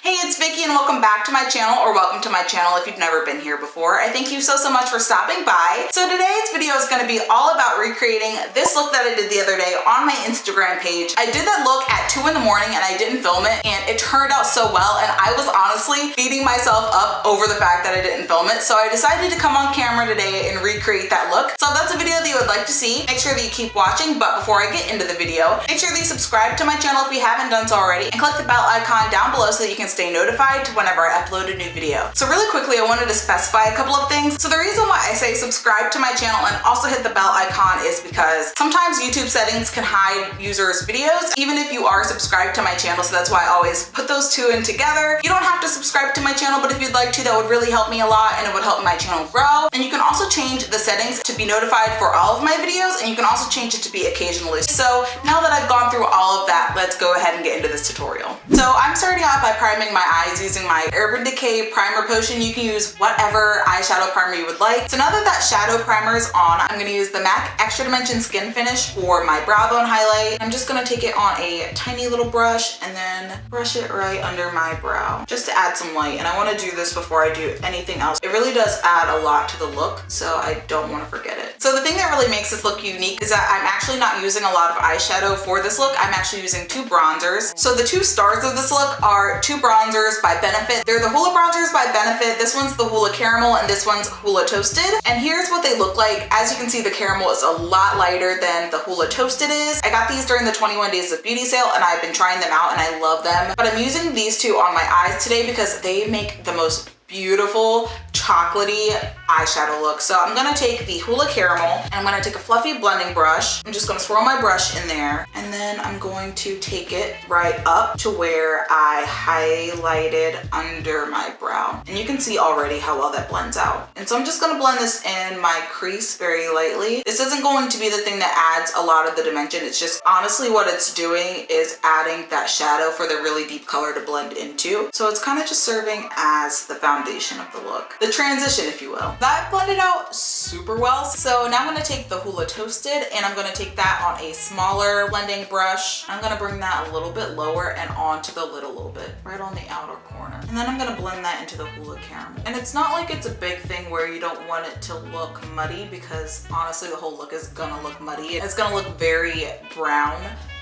Hey, it's Vicky and welcome back to my channel, or welcome to my channel if you've never been here before. I thank you so much for stopping by. So today's video is going to be all about recreating this look that I did the other day on my Instagram page. I did that look at 2 in the morning and I didn't film it, and it turned out so well, and I was honestly beating myself up over the fact that I didn't film it. So I decided to come on camera today and recreate that look. So if that's a video that you would like to see, make sure that you keep watching. But before I get into the video, make sure that you subscribe to my channel if you haven't done so already, and click the bell icon down below so that you can stay notified to whenever I upload a new video. So really quickly, I wanted to specify a couple of things. So the reason why I say subscribe to my channel and also hit the bell icon is because sometimes YouTube settings can hide users' videos, even if you are subscribed to my channel. So that's why I always put those two in together. You don't have to subscribe to my channel, but if you'd like to, that would really help me a lot and it would help my channel grow. And you can also change the settings to be notified for all of my videos, and you can also change it to be occasionally. So now that I've gone through all of that, let's go ahead and get into this tutorial. So I'm starting out by priming my eyes using my Urban Decay primer potion. You can use whatever eyeshadow primer you would like. So now that that shadow primer is on, I'm going to use the MAC Extra Dimension Skin Finish for my brow bone highlight. I'm just going to take it on a tiny little brush and then brush it right under my brow just to add some light. And I want to do this before I do anything else. It really does add a lot to the look, so I don't want to forget it. So the thing that really makes this look unique is that I'm actually not using a lot of eyeshadow for this look. I'm actually using 2 bronzers. So the 2 stars of this look are 2 bronzers by Benefit. They're the Hoola bronzers by Benefit. This one's the Hoola Caramel and this one's Hoola Toasted. And here's what they look like. As you can see, the caramel is a lot lighter than the Hoola Toasted is. I got these during the 21 Days of Beauty sale and I've been trying them out and I love them. But I'm using these 2 on my eyes today because they make the most beautiful chocolatey eyeshadow look. So I'm gonna take the Hoola Caramel and I'm gonna take a fluffy blending brush. I'm just gonna swirl my brush in there, and then I'm going to take it right up to where I highlighted under my brow. And you can see already how well that blends out. And so I'm just gonna blend this in my crease very lightly. This isn't going to be the thing that adds a lot of the dimension. It's just honestly what it's doing is adding that shadow for the really deep color to blend into. So it's kind of just serving as the foundation of the look. The transition, if you will. That blended out super well. So now I'm gonna take the Hoola Toasted and I'm gonna take that on a smaller blending brush. I'm gonna bring that a little bit lower and onto the lid a little bit, right on the outer corner. And then I'm gonna blend that into the Hoola Caramel. And it's not like it's a big thing where you don't want it to look muddy, because honestly the whole look is gonna look muddy. It's gonna look very brown.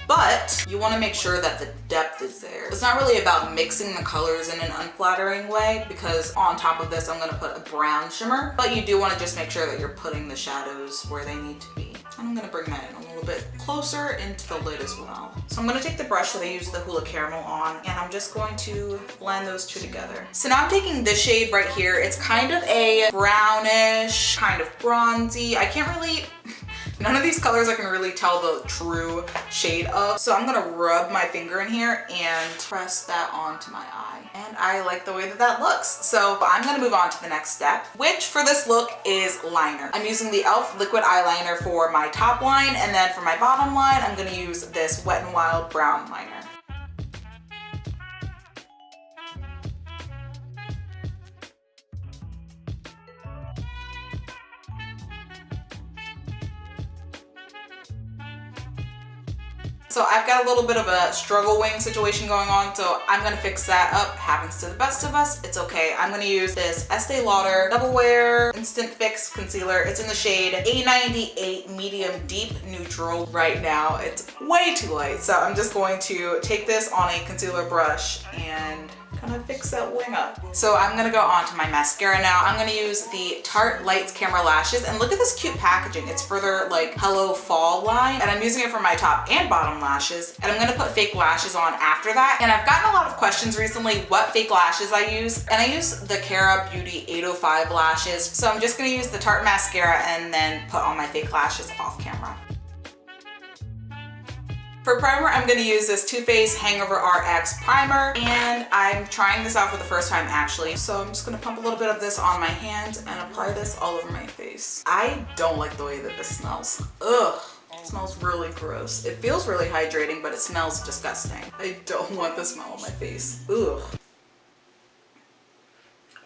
But you want to make sure that the depth is there. It's not really about mixing the colors in an unflattering way, because on top of this I'm going to put a brown shimmer, but you do want to just make sure that you're putting the shadows where they need to be. And I'm going to bring that in a little bit closer into the lid as well. So I'm going to take the brush that I used the Hoola Caramel on, and I'm just going to blend those 2 together. So now I'm taking this shade right here. It's kind of a brownish, kind of bronzy. I can't really... None of these colors I can really tell the true shade of. So I'm gonna rub my finger in here and press that onto my eye. And I like the way that that looks. So I'm gonna move on to the next step, which for this look is liner. I'm using the e.l.f. liquid eyeliner for my top line, and then for my bottom line, I'm gonna use this Wet n Wild brown liner. So I've got a little bit of a struggle wing situation going on, so I'm gonna fix that up. Happens to the best of us, it's okay. I'm gonna use this Estee Lauder Double Wear Instant Fix Concealer. It's in the shade A98 Medium Deep Neutral. Right now, it's way too light. So I'm just going to take this on a concealer brush and kind of fix that wing up. So I'm gonna go on to my mascara now. I'm gonna use the Tarte Lights Camera Lashes, and look at this cute packaging. It's for their like Hello Fall line, and I'm using it for my top and bottom lashes, and I'm gonna put fake lashes on after that. And I've gotten a lot of questions recently what fake lashes I use, and I use the Cara Beauty 805 lashes. So I'm just gonna use the Tarte mascara and then put on my fake lashes off camera. For primer, I'm going to use this Too Faced Hangover RX primer, and I'm trying this out for the first time actually. So I'm just going to pump a little bit of this on my hands and apply this all over my face. I don't like the way that this smells. Ugh. It smells really gross. It feels really hydrating, but it smells disgusting. I don't want the smell on my face. Ugh.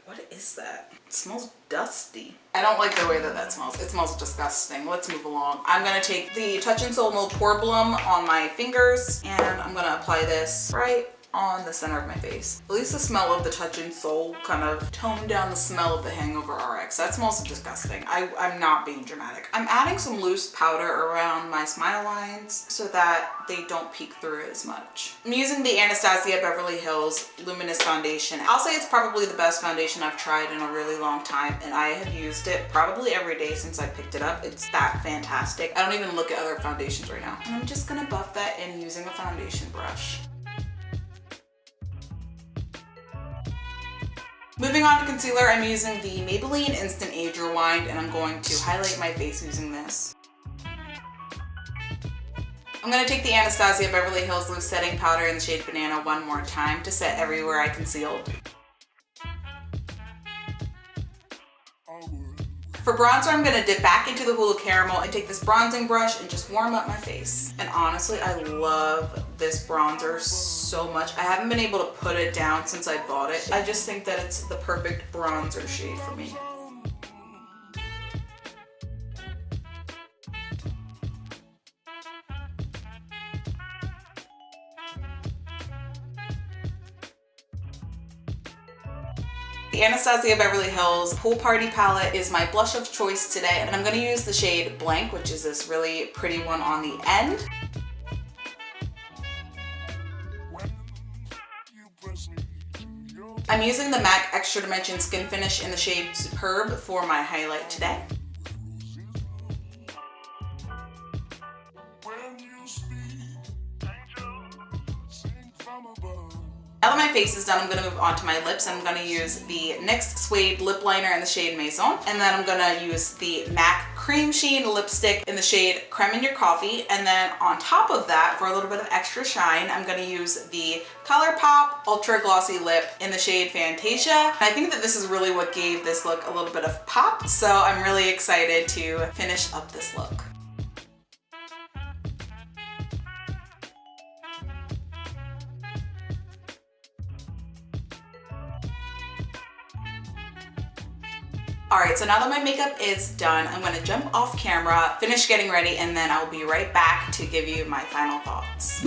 What is that? It smells dusty. I don't like the way that that smells. It smells disgusting. Let's move along. I'm gonna take the Touch in Sol No Pore Blum on my fingers, and I'm gonna apply this right on the center of my face. At least the smell of the Touch in Soul kind of toned down the smell of the Hangover RX. That smells disgusting. I'm not being dramatic. I'm adding some loose powder around my smile lines so that they don't peek through as much. I'm using the Anastasia Beverly Hills Luminous Foundation. I'll say it's probably the best foundation I've tried in a really long time, and I have used it probably every day since I picked it up. It's that fantastic. I don't even look at other foundations right now. And I'm just gonna buff that in using a foundation brush. Moving on to concealer, I'm using the Maybelline Instant Age Rewind, and I'm going to highlight my face using this. I'm going to take the Anastasia Beverly Hills Loose Setting Powder in the shade Banana one more time to set everywhere I concealed. For bronzer, I'm going to dip back into the Hulu Caramel and take this bronzing brush and just warm up my face. And honestly, I love this bronzer so much. I haven't been able to put it down since I bought it. I just think that it's the perfect bronzer shade for me. The Anastasia Beverly Hills Pool Party palette is my blush of choice today, and I'm going to use the shade Blank, which is this really pretty one on the end. I'm using the MAC Extra Dimension Skin Finish in the shade Superb for my highlight today. Now that my face is done, I'm going to move on to my lips. I'm going to use the NYX Suede Lip Liner in the shade Maison. And then I'm going to use the MAC Cream Sheen Lipstick in the shade Creme in Your Coffee. And then on top of that, for a little bit of extra shine, I'm going to use the ColourPop Ultra Glossy Lip in the shade Fantasia. And I think that this is really what gave this look a little bit of pop. So I'm really excited to finish up this look. Alright, so now that my makeup is done, I'm going to jump off camera, finish getting ready, and then I'll be right back to give you my final thoughts.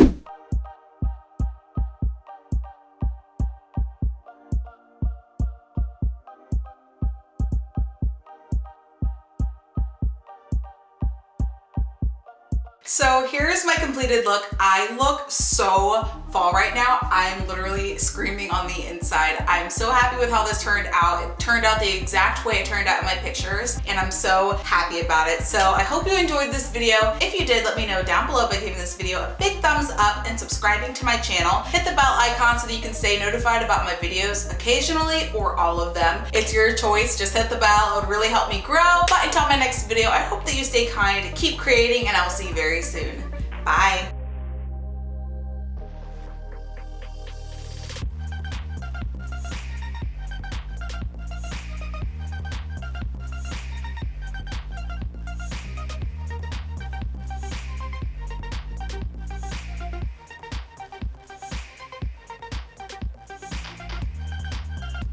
So here's my completed look. I look so fall right now. I'm literally screaming on the inside. I'm so happy with how this turned out. It turned out the exact way it turned out in my pictures, and I'm so happy about it. So I hope you enjoyed this video. If you did, let me know down below by giving this video a big thumbs up and subscribing to my channel. Hit the bell icon so that you can stay notified about my videos occasionally or all of them. It's your choice. Just hit the bell. It would really help me grow. But until my next video, I hope that you stay kind, keep creating, and I will see you very soon. Bye.